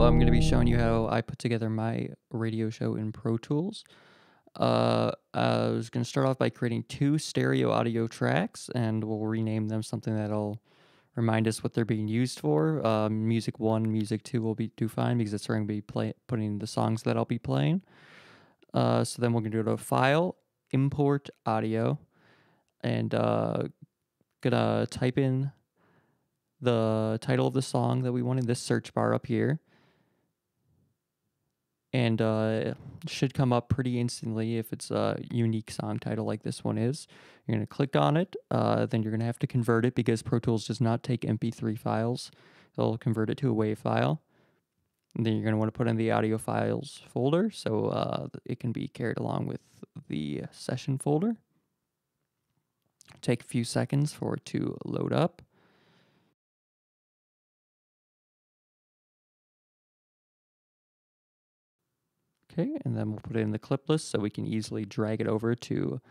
I'm going to be showing you how I put together my radio show in Pro Tools. I was going to start off by creating two stereo audio tracks, and we'll rename them something that'll remind us what they're being used for. Music 1, Music 2 will do fine because it's where I'm going to be putting the songs that I'll be playing. So then we're going to go to File, Import Audio, and gonna type in the title of the song that we want in this search bar up here. And it should come up pretty instantly if it's a unique song title like this one is. You're going to click on it, then you're going to have to convert it because Pro Tools does not take MP3 files. It'll convert it to a WAV file. And then you're going to want to put in the audio files folder so it can be carried along with the session folder. Take a few seconds for it to load up. Okay, and then we'll put it in the clip list so we can easily drag it over to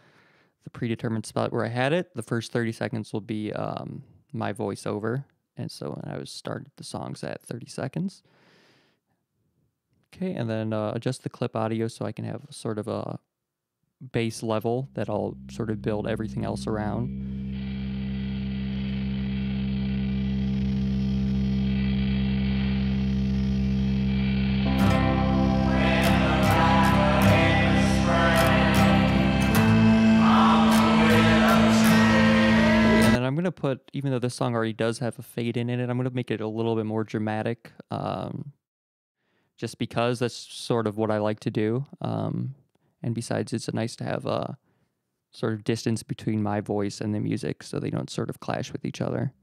the predetermined spot where I had it. The first 30 seconds will be my voiceover, and so I was started the songs at 30 seconds. Okay, and then adjust the clip audio so I can have sort of a base level that I'll sort of build everything else around. I'm going to put, even though this song already does have a fade in it, I'm going to make it a little bit more dramatic, just because that's sort of what I like to do. And besides, it's nice to have a sort of distance between my voice and the music so they don't sort of clash with each other.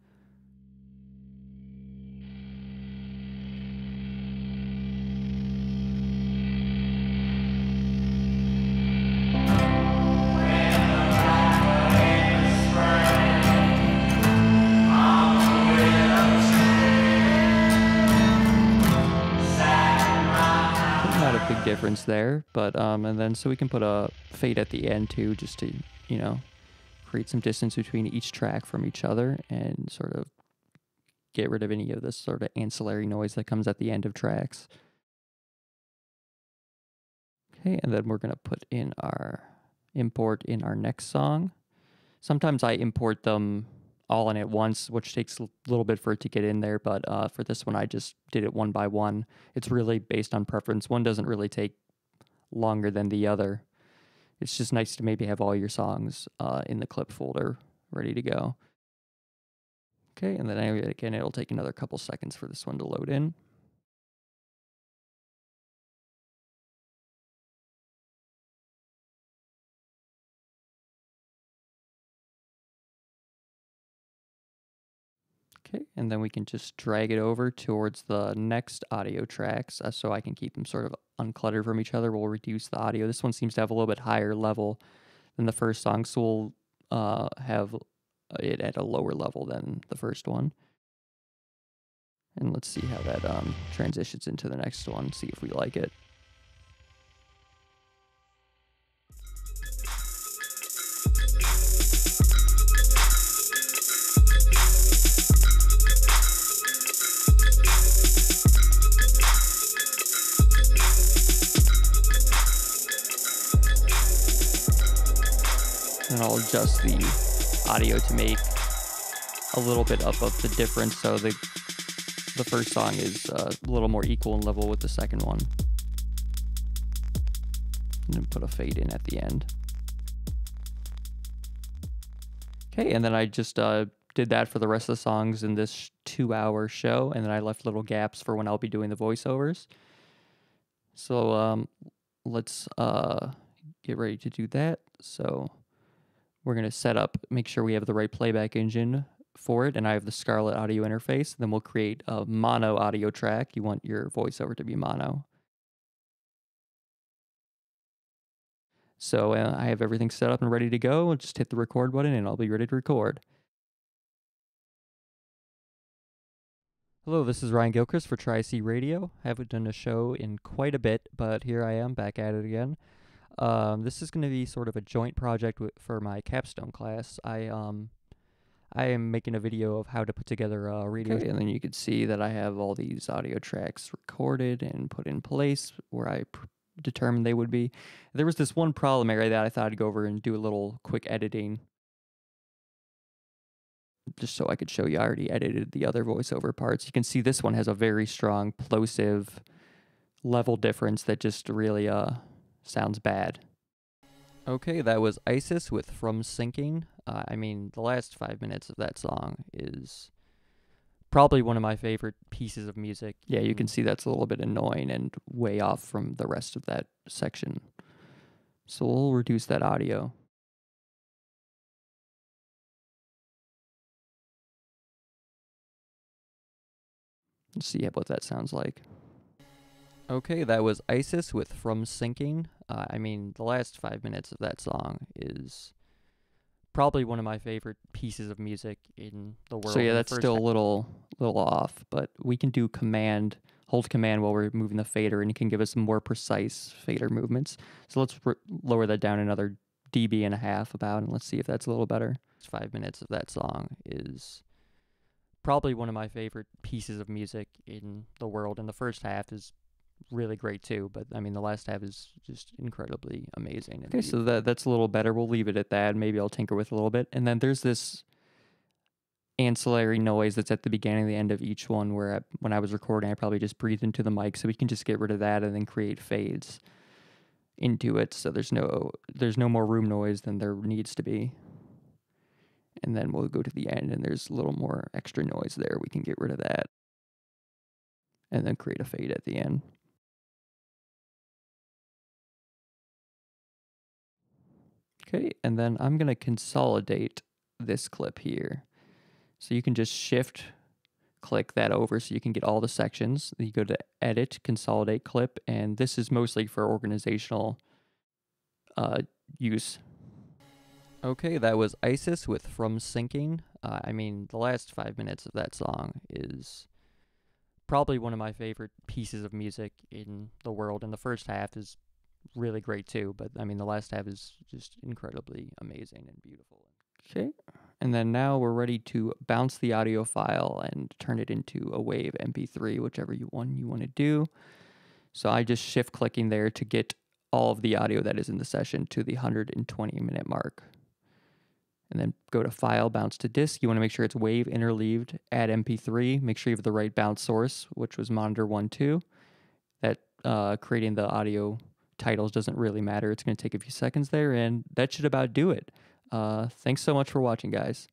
Big difference there, but and then so we can put a fade at the end too, just to, you know, create some distance between each track from each other and sort of get rid of any of this sort of ancillary noise that comes at the end of tracks. Okay, and then we're going to put in our import in our next song. Sometimes I import them all in at once, which takes a little bit for it to get in there, but for this one I just did it one by one. It's really based on preference. One doesn't really take longer than the other. It's just nice to maybe have all your songs in the clip folder ready to go. Okay, and then again, it'll take another couple seconds for this one to load in. Okay, and then we can just drag it over towards the next audio tracks so I can keep them sort of uncluttered from each other. We'll reduce the audio. This one seems to have a little bit higher level than the first song, so we'll have it at a lower level than the first one. And let's see how that transitions into the next one, see if we like it. And I'll adjust the audio to make a little bit up of the difference so the first song is a little more equal in level with the second one. And then put a fade in at the end. Okay, and then I just did that for the rest of the songs in this 2-hour show, and then I left little gaps for when I'll be doing the voiceovers. So let's get ready to do that. So we're going to set up, make sure we have the right playback engine for it, and I have the Scarlett audio interface. Then we'll create a mono audio track. You want your voiceover to be mono. So I have everything set up and ready to go. I'll just hit the record button and I'll be ready to record. Hello, this is Ryan Gilchrist for Tri-C Radio. I haven't done a show in quite a bit, but here I am back at it again. This is going to be sort of a joint project for my capstone class. I I am making a video of how to put together a radio. Okay, and then you can see that I have all these audio tracks recorded and put in place where I determined they would be. There was this one problem area that I thought I'd go over and do a little quick editing just so I could show you. I already edited the other voiceover parts. You can see this one has a very strong plosive level difference that just really sounds bad. Okay, that was Isis with From Sinking. The last 5 minutes of that song is probably one of my favorite pieces of music. Yeah, you can see that's a little bit annoying and way off from the rest of that section. So we'll reduce that audio. Let's see what that sounds like. Okay, that was Isis with From Sinking. The last 5 minutes of that song is probably one of my favorite pieces of music in the world. So yeah, that's still a little off, but we can do hold command while we're moving the fader, and it can give us more precise fader movements. So let's lower that down another dB and a half about, and let's see if that's a little better. 5 minutes of that song is probably one of my favorite pieces of music in the world, and the first half is really great too, but the last half is just incredibly amazing. Okay, so that's a little better. We'll leave it at that. Maybe I'll tinker with it a little bit. And then there's this ancillary noise that's at the beginning and the end of each one where when I was recording, I probably just breathed into the mic, so we can just get rid of that and then create fades into it, so there's no more room noise than there needs to be. And then we'll go to the end, and there's a little more extra noise there. We can get rid of that and then create a fade at the end. Okay, and then I'm going to consolidate this clip here. So you can just shift click that over so you can get all the sections. You go to edit, consolidate clip, and this is mostly for organizational use. Okay, that was Isis with From Sinking. The last 5 minutes of that song is probably one of my favorite pieces of music in the world, and the first half is really great too, but the last half is just incredibly amazing and beautiful. Okay, and then now we're ready to bounce the audio file and turn it into a WAV MP3, whichever one you want to do. So I just shift clicking there to get all of the audio that is in the session to the 120-minute mark. And then go to File, Bounce to Disk. You want to make sure it's WAV interleaved, add MP3. Make sure you have the right bounce source, which was monitor 1.2. That creating the audio titles doesn't really matter. It's going to take a few seconds there, and that should about do it. Thanks so much for watching, guys.